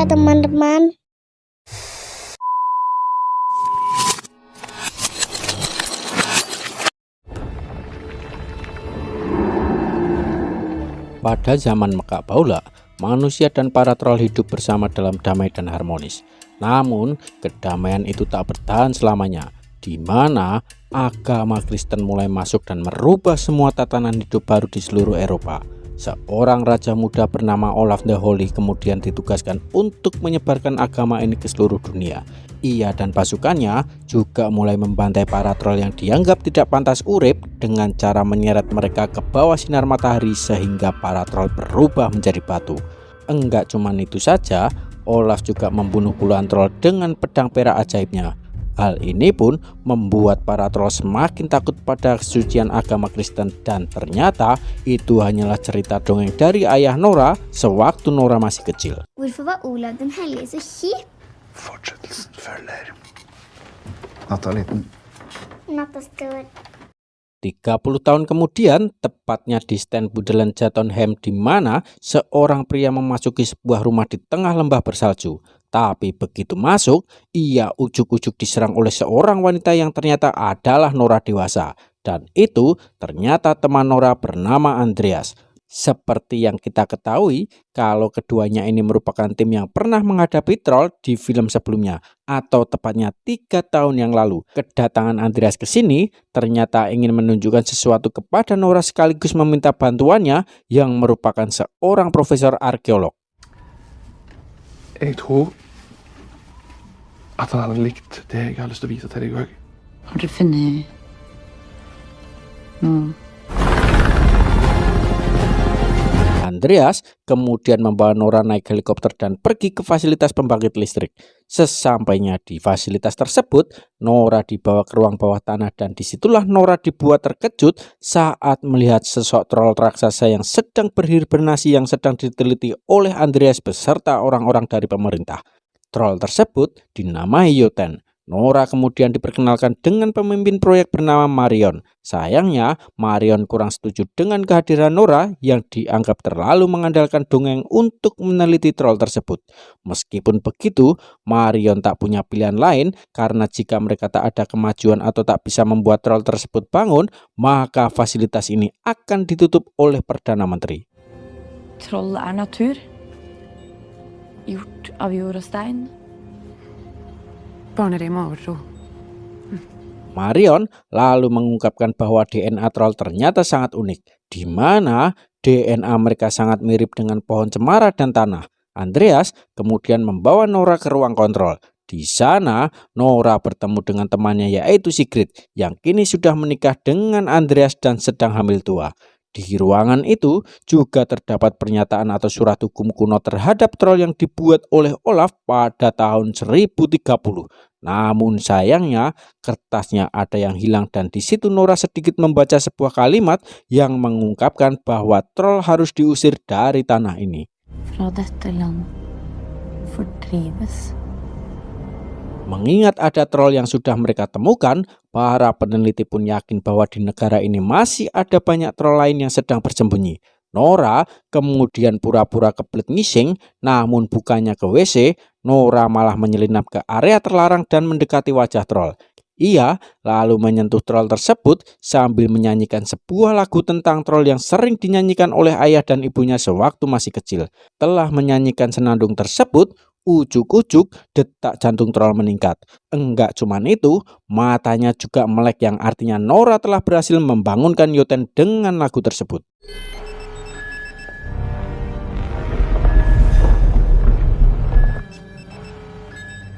teman-teman. Pada zaman Mekak Baula, manusia dan para troll hidup bersama dalam damai dan harmonis. Namun, kedamaian itu tak bertahan selamanya, di mana agama Kristen mulai masuk dan merubah semua tatanan hidup baru di seluruh Eropa. Seorang raja muda bernama Olaf the Holy kemudian ditugaskan untuk menyebarkan agama ini ke seluruh dunia. Ia dan pasukannya juga mulai membantai para troll yang dianggap tidak pantas urip dengan cara menyeret mereka ke bawah sinar matahari sehingga para troll berubah menjadi batu. Enggak cuman itu saja, Olaf juga membunuh puluhan troll dengan pedang perak ajaibnya. Hal ini pun membuat para troll semakin takut pada kesucian agama Kristen, dan ternyata itu hanyalah cerita dongeng dari ayah Nora sewaktu Nora masih kecil. Hvorfor var Olav den hellige så kjip? Fortsettelsen følger. Natta liten. Natta stor. 30 tahun kemudian, tepatnya di St. Budelen Jotunheim, di mana seorang pria memasuki sebuah rumah di tengah lembah bersalju. Tapi begitu masuk, ia ujuk-ujuk diserang oleh seorang wanita yang ternyata adalah Nora dewasa. Dan itu ternyata teman Nora bernama Andreas. Seperti yang kita ketahui, kalau keduanya ini merupakan tim yang pernah menghadapi troll di film sebelumnya, atau tepatnya 3 tahun yang lalu. Kedatangan Andreas ke sini ternyata ingin menunjukkan sesuatu kepada Nora sekaligus meminta bantuannya yang merupakan seorang profesor arkeolog. Jeg tror at han hadde likt det jeg har lyst til å vise til deg òg. Har du funnet noe? Andreas kemudian membawa Nora naik helikopter dan pergi ke fasilitas pembangkit listrik. Sesampainya di fasilitas tersebut, Nora dibawa ke ruang bawah tanah, dan disitulah Nora dibuat terkejut saat melihat sosok troll raksasa yang sedang berhibernasi yang sedang diteliti oleh Andreas beserta orang-orang dari pemerintah. Troll tersebut dinamai Jotun. Nora kemudian diperkenalkan dengan pemimpin proyek bernama Marion. Sayangnya, Marion kurang setuju dengan kehadiran Nora yang dianggap terlalu mengandalkan dongeng untuk meneliti troll tersebut. Meskipun begitu, Marion tak punya pilihan lain karena jika mereka tak ada kemajuan atau tak bisa membuat troll tersebut bangun, maka fasilitas ini akan ditutup oleh Perdana Menteri. Troll natur, gjort av jord og stein. Barnerim overtro. Marion lalu mengungkapkan bahwa DNA troll ternyata sangat unik, di mana DNA mereka sangat mirip dengan pohon cemara dan tanah. Andreas kemudian membawa Nora ke ruang kontrol. Di sana, Nora bertemu dengan temannya yaitu Sigrid, yang kini sudah menikah dengan Andreas dan sedang hamil tua. Di ruangan itu juga terdapat pernyataan atau surat hukum kuno terhadap troll yang dibuat oleh Olaf pada tahun 1030. Namun sayangnya kertasnya ada yang hilang, dan di situ Nora sedikit membaca sebuah kalimat yang mengungkapkan bahwa troll harus diusir dari tanah ini. Fra dette land fordrives. Mengingat ada troll yang sudah mereka temukan, para peneliti pun yakin bahwa di negara ini masih ada banyak troll lain yang sedang bersembunyi. Nora kemudian pura-pura kebelet ngising, namun bukannya ke WC, Nora malah menyelinap ke area terlarang dan mendekati wajah troll. Ia lalu menyentuh troll tersebut sambil menyanyikan sebuah lagu tentang troll yang sering dinyanyikan oleh ayah dan ibunya sewaktu masih kecil. Telah menyanyikan senandung tersebut, ujuk-ujuk detak jantung troll meningkat. Enggak cuman itu, matanya juga melek yang artinya Nora telah berhasil membangunkan Jotun dengan lagu tersebut.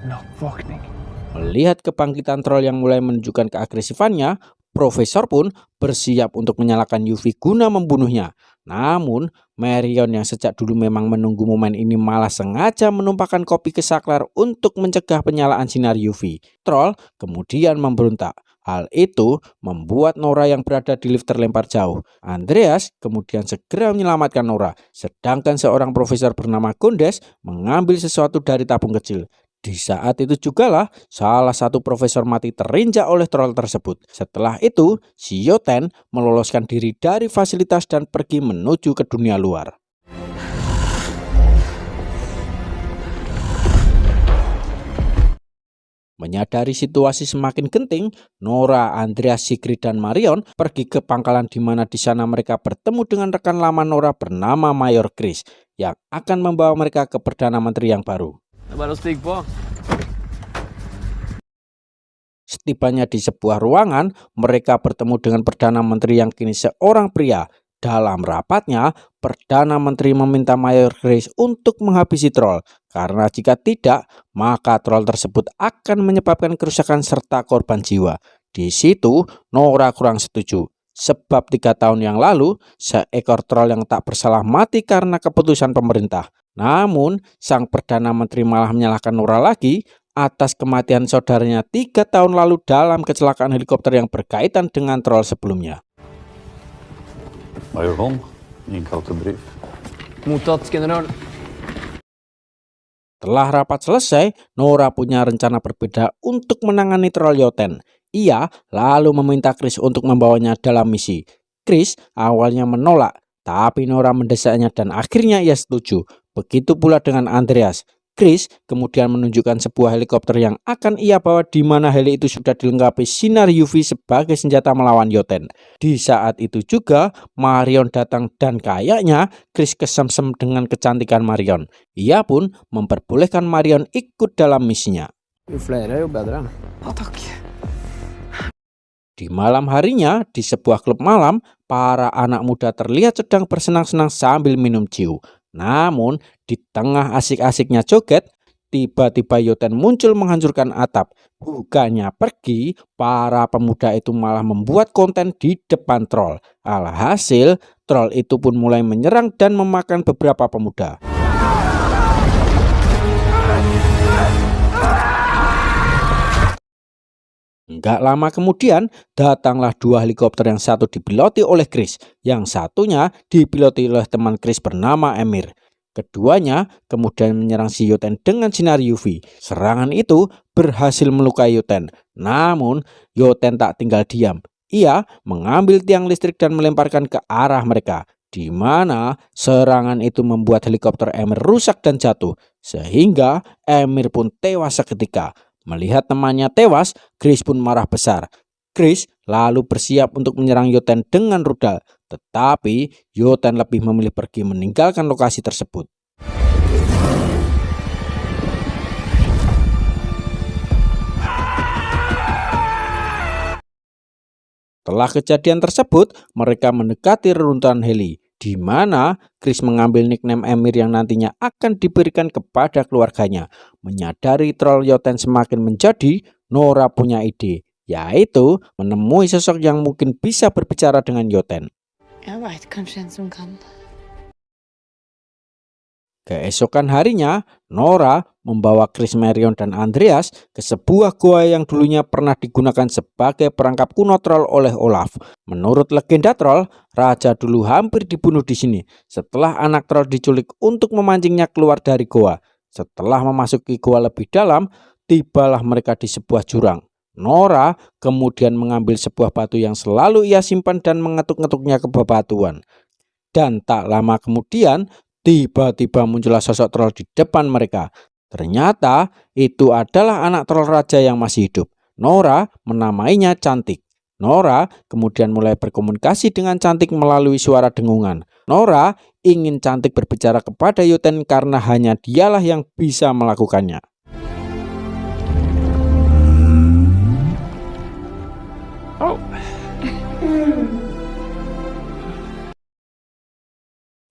Nattevåkning. Melihat kebangkitan troll yang mulai menunjukkan keagresifannya, Profesor pun bersiap untuk menyalakan UV guna membunuhnya. Namun, Marion yang sejak dulu memang menunggu momen ini malah sengaja menumpahkan kopi ke saklar untuk mencegah penyalaan sinar UV. Troll kemudian memberontak. Hal itu membuat Nora yang berada di lift terlempar jauh. Andreas kemudian segera menyelamatkan Nora, sedangkan seorang profesor bernama Gondes mengambil sesuatu dari tabung kecil. Di saat itu jugalah salah satu profesor mati terinjak oleh troll tersebut. Setelah itu, si Jotun meloloskan diri dari fasilitas dan pergi menuju ke dunia luar. Menyadari situasi semakin genting, Nora, Andreas, Sigrid, dan Marion pergi ke pangkalan di mana di sana mereka bertemu dengan rekan lama Nora bernama Mayor Chris yang akan membawa mereka ke Perdana Menteri yang baru. Setibanya di sebuah ruangan, mereka bertemu dengan Perdana Menteri yang kini seorang pria. Dalam rapatnya, Perdana Menteri meminta Mayor Chris untuk menghabisi troll, karena jika tidak, maka troll tersebut akan menyebabkan kerusakan serta korban jiwa. Di situ, Nora kurang setuju, sebab 3 tahun yang lalu, seekor troll yang tak bersalah mati karena keputusan pemerintah. Namun, sang Perdana Menteri malah menyalahkan Nora lagi atas kematian saudaranya 3 tahun lalu dalam kecelakaan helikopter yang berkaitan dengan troll sebelumnya. Vad gör hon? Inkallad brief. Mottatt, general. Setelah rapat selesai, Nora punya rencana berbeda untuk menangani troll Jotun. Ia lalu meminta Chris untuk membawanya dalam misi. Chris awalnya menolak, tapi Nora mendesaknya dan akhirnya ia setuju. Begitu pula dengan Andreas. Chris kemudian menunjukkan sebuah helikopter yang akan ia bawa di mana heli itu sudah dilengkapi sinar UV sebagai senjata melawan Jotun. Di saat itu juga Marion datang dan kayaknya Chris kesemsem dengan kecantikan Marion. Ia pun memperbolehkan Marion ikut dalam misinya. Di malam harinya, di sebuah klub malam, para anak muda terlihat sedang bersenang-senang sambil minum ciu. Namun, di tengah asik-asiknya joget, tiba-tiba Jotun muncul menghancurkan atap. Bukannya pergi, para pemuda itu malah membuat konten di depan troll. Alhasil, troll itu pun mulai menyerang dan memakan beberapa pemuda. Enggak lama kemudian, datanglah 2 helikopter, yang satu dipiloti oleh Chris, yang satunya dipiloti oleh teman Chris bernama Emir. Keduanya kemudian menyerang si Jotun dengan sinar UV. Serangan itu berhasil melukai Jotun. Namun, Jotun tak tinggal diam. Ia mengambil tiang listrik dan melemparkan ke arah mereka, di mana serangan itu membuat helikopter Emir rusak dan jatuh, sehingga Emir pun tewas seketika. Melihat temannya tewas, Chris pun marah besar. Chris lalu bersiap untuk menyerang Jotun dengan rudal, tetapi Jotun lebih memilih pergi meninggalkan lokasi tersebut. Setelah kejadian tersebut, mereka mendekati reruntuhan heli, di mana Chris mengambil nickname Emir yang nantinya akan diberikan kepada keluarganya. Menyadari troll Jotun semakin menjadi, Nora punya ide, yaitu menemui sosok yang mungkin bisa berbicara dengan Jotun. Keesokan harinya, Nora membawa Chris, Marion, dan Andreas ke sebuah gua yang dulunya pernah digunakan sebagai perangkap kuno troll oleh Olaf. Menurut legenda troll, raja dulu hampir dibunuh di sini setelah anak troll diculik untuk memancingnya keluar dari goa. Setelah memasuki goa lebih dalam, tibalah mereka di sebuah jurang. Nora kemudian mengambil sebuah batu yang selalu ia simpan dan mengetuk-ngetuknya ke bebatuan. Dan tak lama kemudian, tiba-tiba muncullah sosok troll di depan mereka. Ternyata itu adalah anak troll raja yang masih hidup. Nora menamainya Cantik. Nora kemudian mulai berkomunikasi dengan Cantik melalui suara dengungan. Nora ingin Cantik berbicara kepada Jotun karena hanya dialah yang bisa melakukannya.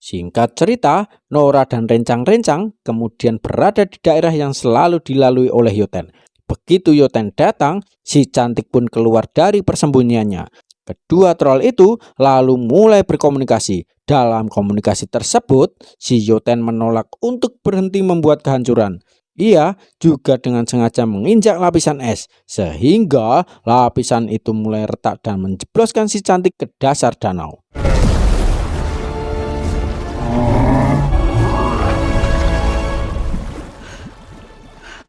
Singkat cerita, Nora dan rencang-rencang kemudian berada di daerah yang selalu dilalui oleh Jotun. Begitu Jotun datang, si Cantik pun keluar dari persembunyiannya. Kedua troll itu lalu mulai berkomunikasi. Dalam komunikasi tersebut, si Jotun menolak untuk berhenti membuat kehancuran. Ia juga dengan sengaja menginjak lapisan es, sehingga lapisan itu mulai retak dan menjebloskan si Cantik ke dasar danau.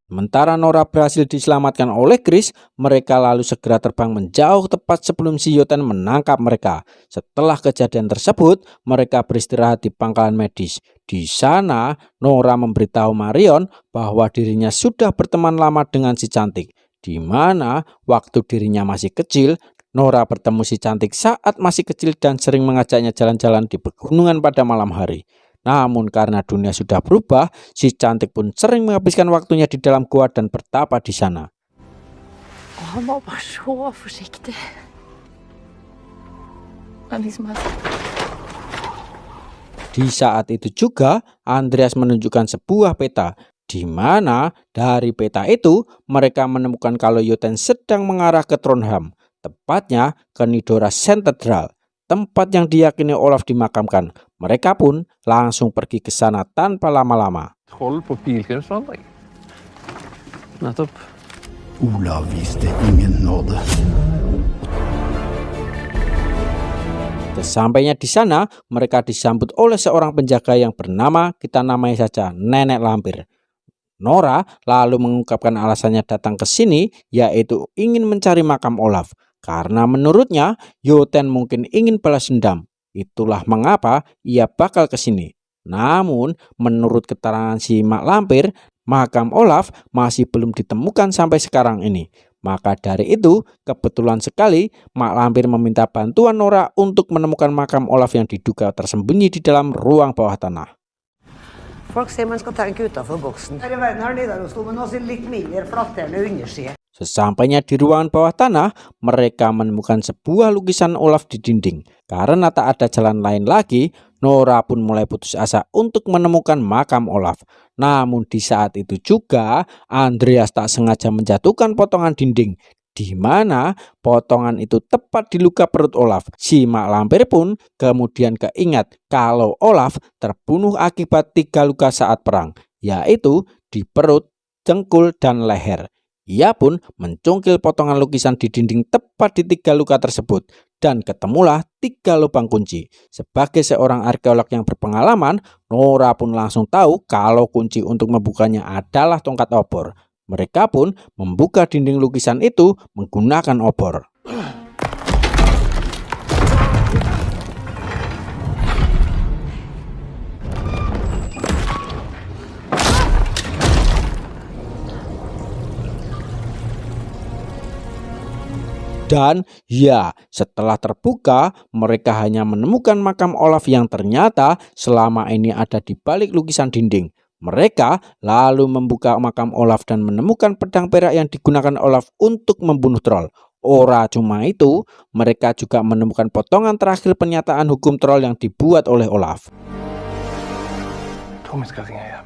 Sementara Nora berhasil diselamatkan oleh Chris, mereka lalu segera terbang menjauh tepat sebelum si Jotun menangkap mereka. Setelah kejadian tersebut, mereka beristirahat di pangkalan medis. Di sana, Nora memberitahu Marion bahwa dirinya sudah berteman lama dengan si Cantik. di mana waktu dirinya masih kecil, Nora bertemu si cantik saat masih kecil dan sering mengajaknya jalan-jalan di pegunungan pada malam hari. Namun karena dunia sudah berubah, si cantik pun sering menghabiskan waktunya di dalam gua dan bertapa di sana. Han var bara så försiktig. Men liksom Di saat itu juga Andreas menunjukkan sebuah peta, di mana dari peta itu mereka menemukan kalau Joten sedang mengarah ke Trondheim, tepatnya ke Nidora Cathedral, tempat yang diyakini Olaf dimakamkan. Mereka pun langsung pergi ke sana tanpa lama-lama. Troll på pilgrimsvandring. Nettopp. Olav viste ingen nåde. Sesampainya di sana, mereka disambut oleh seorang penjaga yang bernama, kita namai saja Nenek Lampir. Nora lalu mengungkapkan alasannya datang ke sini, yaitu ingin mencari makam Olaf. Karena menurutnya, Joten mungkin ingin balas dendam. Itulah mengapa ia bakal ke sini. Namun, menurut keterangan si Mak Lampir, makam Olaf masih belum ditemukan sampai sekarang ini. Maka dari itu, kebetulan sekali Mak Lampir meminta bantuan Nora untuk menemukan makam Olaf yang diduga tersembunyi di dalam ruang bawah tanah. Folk sier man skal tenke utenfor boksen. Her i verden har Nidarosdomen også litt mindre flatterende underside. Sesampainya di ruangan bawah tanah, mereka menemukan sebuah lukisan Olaf di dinding. Karena tak ada jalan lain lagi, Nora pun mulai putus asa untuk menemukan makam Olaf. Namun di saat itu juga, Andreas tak sengaja menjatuhkan potongan dinding, di mana potongan itu tepat di luka perut Olaf. Si Mak Lampir pun kemudian keingat kalau Olaf terbunuh akibat 3 luka saat perang, yaitu di perut, cengkul, dan leher. Ia pun mencungkil potongan lukisan di dinding tepat di 3 luka tersebut, dan ketemulah 3 lubang kunci. Sebagai seorang arkeolog yang berpengalaman, Nora pun langsung tahu kalau kunci untuk membukanya adalah tongkat obor. Mereka pun membuka dinding lukisan itu menggunakan obor. Dan ya, setelah terbuka, mereka hanya menemukan makam Olaf yang ternyata selama ini ada di balik lukisan dinding. Mereka lalu membuka makam Olaf dan menemukan pedang perak yang digunakan Olaf untuk membunuh troll. Ora cuma itu, mereka juga menemukan potongan terakhir pernyataan hukum troll yang dibuat oleh Olaf. Tommy skal ringe hjem.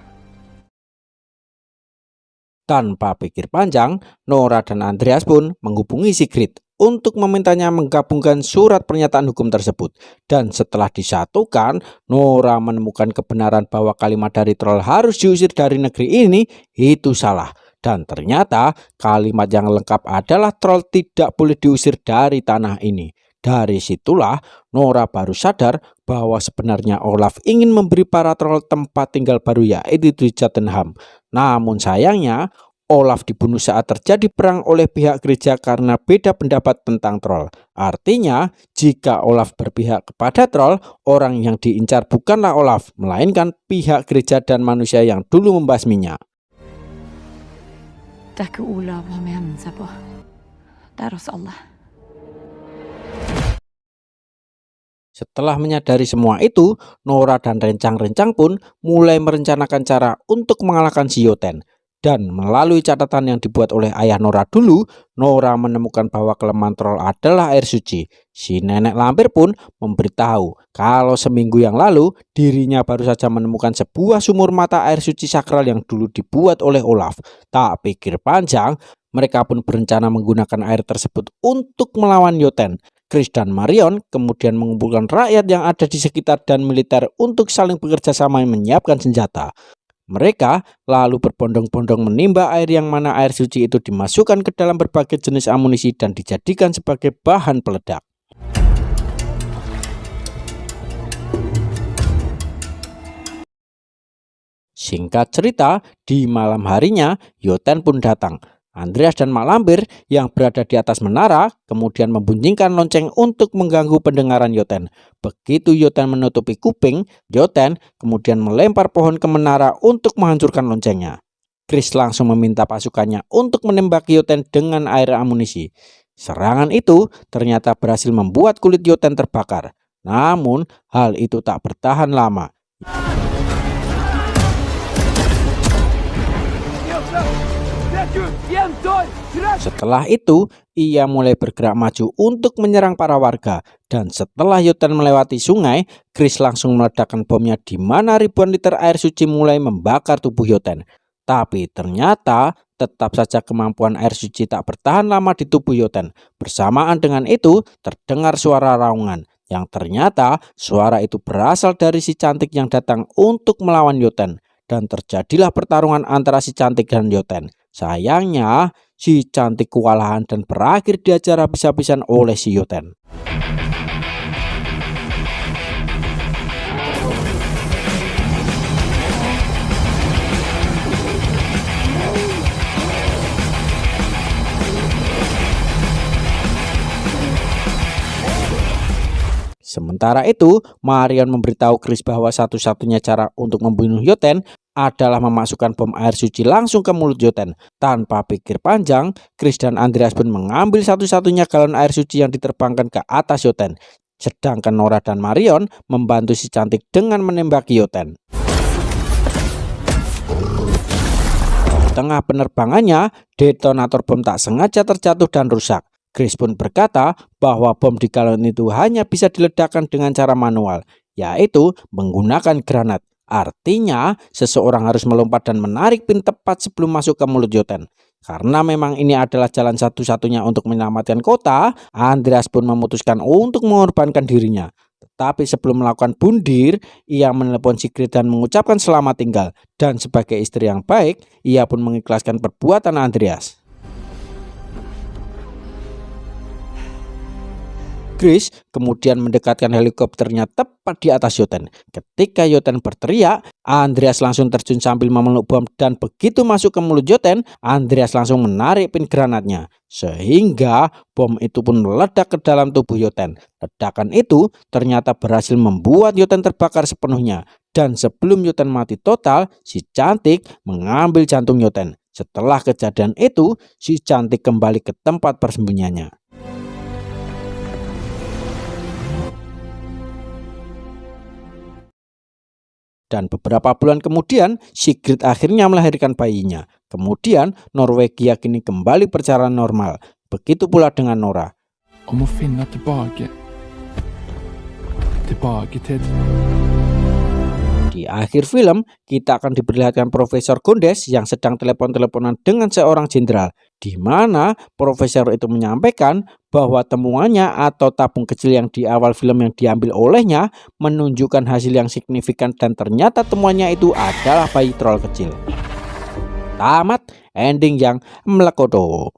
Tanpa pikir panjang, Nora dan Andreas pun menghubungi Sigrid untuk memintanya menggabungkan surat pernyataan hukum tersebut. Dan setelah disatukan, Nora menemukan kebenaran bahwa kalimat dari troll harus diusir dari negeri ini itu salah. Dan ternyata kalimat yang lengkap adalah troll tidak boleh diusir dari tanah ini. Dari situlah Nora baru sadar bahwa sebenarnya Olaf ingin memberi para troll tempat tinggal baru, yaitu di Jotunheim. Namun sayangnya Olaf dibunuh saat terjadi perang oleh pihak gereja karena beda pendapat tentang troll. Artinya, jika Olaf berpihak kepada troll, orang yang diincar bukanlah Olaf, melainkan pihak gereja dan manusia yang dulu membasminya. Tack Olav har med henne på. Där hos Allah. Setelah menyadari semua itu, Nora dan rencang-rencang pun mulai merencanakan cara untuk mengalahkan si Joten. Dan melalui catatan yang dibuat oleh ayah Nora dulu, Nora menemukan bahwa kelemahan troll adalah air suci. Si Nenek Lampir pun memberitahu kalau seminggu yang lalu dirinya baru saja menemukan sebuah sumur mata air suci sakral yang dulu dibuat oleh Olaf. Tak pikir panjang, mereka pun berencana menggunakan air tersebut untuk melawan Joten. Chris dan Marion kemudian mengumpulkan rakyat yang ada di sekitar dan militer untuk saling bekerja sama menyiapkan senjata. Mereka lalu berbondong-bondong menimba air yang mana air suci itu dimasukkan ke dalam berbagai jenis amunisi dan dijadikan sebagai bahan peledak. Singkat cerita, di malam harinya Joten pun datang. Andreas dan Mak Lampir yang berada di atas menara kemudian membunyikan lonceng untuk mengganggu pendengaran Joten. Begitu Joten menutupi kuping, Joten kemudian melempar pohon ke menara untuk menghancurkan loncengnya. Chris langsung meminta pasukannya untuk menembaki Yoten dengan air amunisi. Serangan itu ternyata berhasil membuat kulit Yoten terbakar. Namun hal itu tak bertahan lama. Setelah itu, ia mulai bergerak maju untuk menyerang para warga. Dan setelah Yoten melewati sungai, Chris langsung meledakkan bomnya di mana ribuan liter air suci mulai membakar tubuh Yoten. Tapi ternyata tetap saja kemampuan air suci tak bertahan lama di tubuh Yoten. Bersamaan dengan itu, terdengar suara raungan. Yang ternyata suara itu berasal dari si cantik yang datang untuk melawan Yoten. Dan terjadilah pertarungan antara si cantik dan Yoten. Sayangnya, si cantik kewalahan dan berakhir diajar habis-habisan oleh si Yoten. Sementara itu, Marion memberitahu Chris bahwa satu-satunya cara untuk membunuh Yoten adalah memasukkan bom air suci langsung ke mulut Yoten. Tanpa pikir panjang, Chris dan Andreas pun mengambil satu-satunya galon air suci yang diterbangkan ke atas Yoten. Sedangkan Nora dan Marion membantu si cantik dengan menembaki Yoten. Di tengah penerbangannya, detonator bom tak sengaja terjatuh dan rusak. Chris pun berkata bahwa bom di galon itu hanya bisa diledakkan dengan cara manual, yaitu menggunakan granat. Artinya, seseorang harus melompat dan menarik pin tepat sebelum masuk ke mulut Yoten. Karena memang ini adalah jalan satu-satunya untuk menyelamatkan kota, Andreas pun memutuskan untuk mengorbankan dirinya. Tetapi sebelum melakukan bundir, ia menelepon Sigrid dan mengucapkan selamat tinggal. Dan sebagai istri yang baik, ia pun mengikhlaskan perbuatan Andreas. Chris kemudian mendekatkan helikopternya tepat di atas Yoten. Ketika Yoten berteriak, Andreas langsung terjun sambil memeluk bom dan begitu masuk ke mulut Yoten, Andreas langsung menarik pin granatnya. Sehingga bom itu pun meledak ke dalam tubuh Yoten. Ledakan itu ternyata berhasil membuat Yoten terbakar sepenuhnya. Dan sebelum Yoten mati total, si cantik mengambil jantung Yoten. Setelah kejadian itu, si cantik kembali ke tempat persembunyiannya. Dan beberapa bulan kemudian, Sigrid akhirnya melahirkan bayinya. Kemudian, Norwegia kini kembali berjalan normal. Begitu pula dengan Nora. Om å finne tilbake til. Di akhir film, kita akan diperlihatkan Profesor Gondes yang sedang telepon-teleponan dengan seorang jenderal, di mana profesor itu menyampaikan bahwa temuannya atau tabung kecil yang di awal film yang diambil olehnya menunjukkan hasil yang signifikan dan ternyata temuannya itu adalah bayi troll kecil. Tamat, ending yang melekodo.